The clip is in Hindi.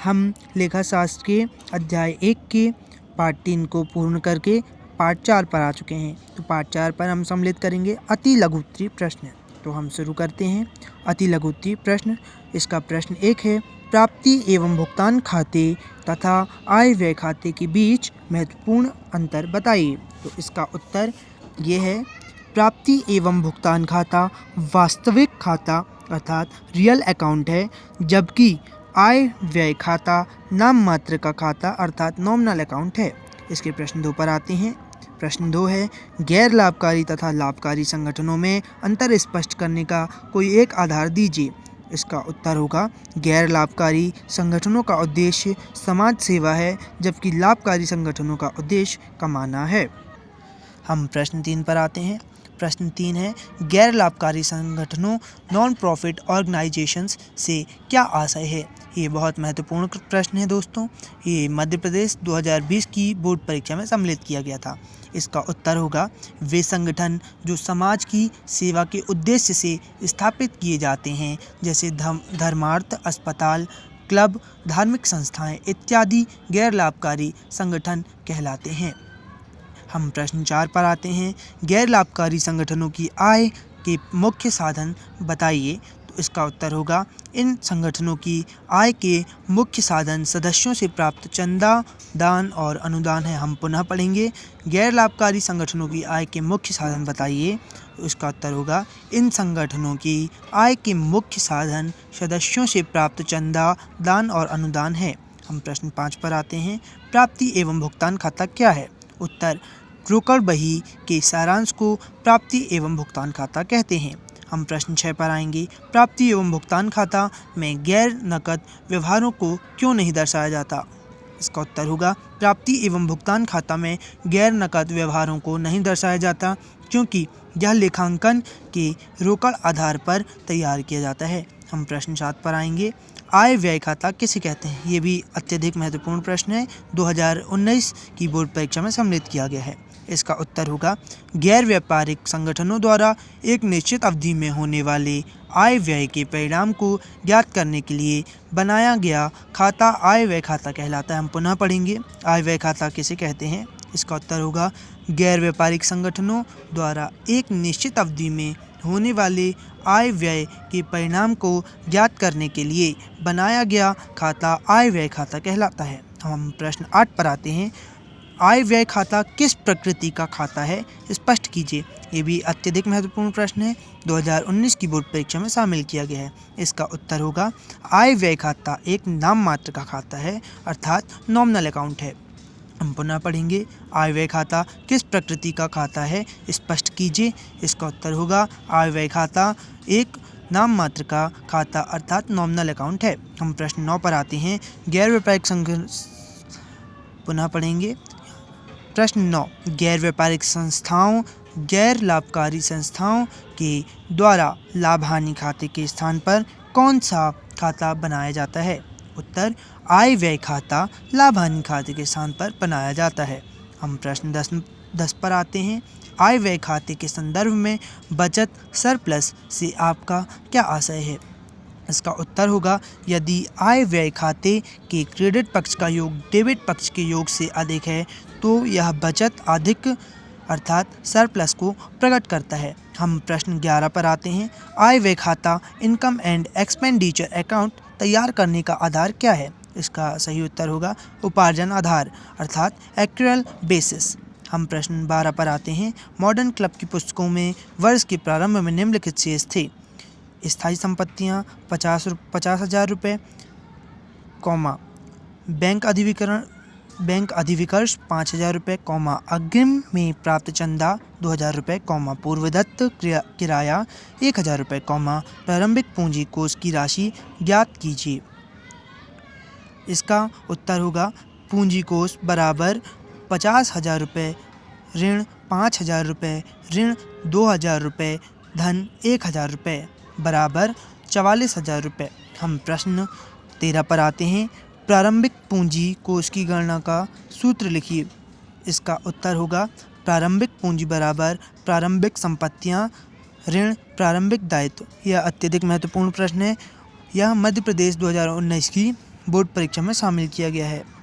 हम लेखा शास्त्र के अध्याय 1 के पार्ट 3 को पूर्ण करके पार्ट 4 पर आ चुके हैं। तो पार्ट 4 पर हम सम्मिलित करेंगे अति लघु उत्तरीय प्रश्न। तो हम शुरू करते हैं अति लघु उत्तरीय प्रश्न। इसका प्रश्न 1 है, प्राप्ति एवं भुगतान खाते तथा आय व्यय खाते के बीच महत्वपूर्ण अंतर बताइए। तो इसका उत्तर ये है, प्राप्ति एवं भुगतान खाता वास्तविक खाता अर्थात रियल अकाउंट है, जबकि आय व्यय खाता नाम मात्र का खाता अर्थात नॉमिनल अकाउंट है। इसके प्रश्न 2 पर आते हैं। प्रश्न 2 है, गैर लाभकारी तथा लाभकारी संगठनों में अंतर स्पष्ट करने का कोई एक आधार दीजिए। इसका उत्तर होगा, गैर लाभकारी संगठनों का उद्देश्य समाज सेवा है, जबकि लाभकारी संगठनों का उद्देश्य कमाना है। हम प्रश्न 3 पर आते हैं। प्रश्न 3 है, गैर लाभकारी संगठनों नॉन प्रॉफिट ऑर्गेनाइजेशंस से क्या आशय है। ये बहुत महत्वपूर्ण प्रश्न है दोस्तों। ये मध्य प्रदेश 2020 की बोर्ड परीक्षा में सम्मिलित किया गया था। इसका उत्तर होगा, वे संगठन जो समाज की सेवा के उद्देश्य से स्थापित किए जाते हैं, जैसे धर्मार्थ, अस्पताल, क्लब, धार्मिक संस्थाएं इत्यादि गैर लाभकारी संगठन कहलाते हैं। हम प्रश्न 4 पर आते हैं। गैर लाभकारी संगठनों की आय के मुख्य साधन बताइए। तो इसका उत्तर होगा, इन संगठनों की आय के मुख्य साधन सदस्यों से प्राप्त चंदा, दान और अनुदान है। हम पुनः पढ़ेंगे, गैर लाभकारी संगठनों की आय के मुख्य साधन बताइए। तो इसका उत्तर होगा, इन संगठनों की आय के मुख्य साधन सदस्यों से प्राप्त चंदा, दान और अनुदान है। हम प्रश्न 5 पर आते हैं। प्राप्ति एवं भुगतान खाता क्या है। उत्तर, रोकड़ बही के सारांश को प्राप्ति एवं भुगतान खाता कहते हैं। हम प्रश्न 6 पर आएंगे। प्राप्ति एवं भुगतान खाता में गैर नकद व्यवहारों को क्यों नहीं दर्शाया जाता। इसका उत्तर होगा, प्राप्ति एवं भुगतान खाता में गैर नकद व्यवहारों को नहीं दर्शाया जाता, क्योंकि यह लेखांकन के रोकड़ आधार पर तैयार किया जाता है। हम प्रश्न 7 पर आएंगे। आय व्यय खाता किसे कहते हैं। ये भी अत्यधिक महत्वपूर्ण प्रश्न है, 2019 की बोर्ड परीक्षा में सम्मिलित किया गया है। इसका उत्तर होगा, गैर व्यापारिक संगठनों द्वारा एक निश्चित अवधि में होने वाले आय व्यय के परिणाम को ज्ञात करने के लिए बनाया गया खाता आय व्यय खाता कहलाता है। हम पुनः पढ़ेंगे, आय व्यय खाता किसे कहते हैं। इसका उत्तर होगा, गैर व्यापारिक संगठनों द्वारा एक निश्चित अवधि में होने वाले आय व्यय के परिणाम को ज्ञात करने के लिए बनाया गया खाता आय व्यय खाता कहलाता है। हम प्रश्न 8 पर आते हैं। आय व्यय खाता किस प्रकृति का खाता है, स्पष्ट कीजिए। ये भी अत्यधिक महत्वपूर्ण प्रश्न है, 2019 की बोर्ड परीक्षा में शामिल किया गया है। इसका उत्तर होगा, आय व्यय खाता एक नाम मात्र का खाता है, अर्थात नॉमिनल अकाउंट है। हम पुनः पढ़ेंगे, आय व्यय खाता किस प्रकृति का खाता है, स्पष्ट कीजिए। इसका उत्तर होगा, आय व्यय खाता एक नाम मात्र का खाता अर्थात नॉमिनल अकाउंट है। हम प्रश्न 9 पर आते हैं। गैर व्यापारिक पुनः पढ़ेंगे। प्रश्न 9, गैर व्यापारिक संस्थाओं गैर लाभकारी संस्थाओं के द्वारा लाभ हानि खाते के स्थान पर कौन सा खाता बनाया जाता है। उत्तर, आय व्यय खाता लाभ हानि खाते के स्थान पर बनाया जाता है। हम प्रश्न 10 पर आते हैं। आय व्यय खाते के संदर्भ में बचत सरप्लस से आपका क्या आशय है। इसका उत्तर होगा, यदि आय व्यय खाते के क्रेडिट पक्ष का योग डेबिट पक्ष के योग से अधिक है तो यह बचत अधिक अर्थात सरप्लस को प्रकट करता है। हम प्रश्न 11 पर आते हैं। आय व्यय खाता इनकम एंड एक्सपेंडिचर अकाउंट तैयार करने का आधार क्या है। इसका सही उत्तर होगा, उपार्जन आधार अर्थात एक्चुअल बेसिस। हम प्रश्न 12 पर आते हैं। मॉडर्न क्लब की पुस्तकों में वर्ष के प्रारंभ में निम्नलिखित शेष थे। स्थायी संपत्तियाँ 50,000 रुपये, बैंक अधिविकर्ष 5,000 रुपये, अग्रिम में प्राप्त चंदा 2,000 रुपये, पूर्वदत्त किराया 1,000 रुपये, प्रारंभिक पूंजी कोष की राशि ज्ञात कीजिए। इसका उत्तर होगा, पूंजी कोष बराबर 50,000 रुपये, ऋण 5,000 रुपये, ऋण 2,000 रुपये, धन 1,000 रुपये बराबर 44,000 रुपये। हम प्रश्न 13 पर आते हैं। प्रारंभिक पूंजी कोष की गणना का सूत्र लिखिए। इसका उत्तर होगा, प्रारंभिक पूंजी बराबर प्रारंभिक संपत्तियां ऋण प्रारंभिक दायित्व। यह अत्यधिक महत्वपूर्ण प्रश्न है। यह मध्य प्रदेश 2019 की बोर्ड परीक्षा में शामिल किया गया है।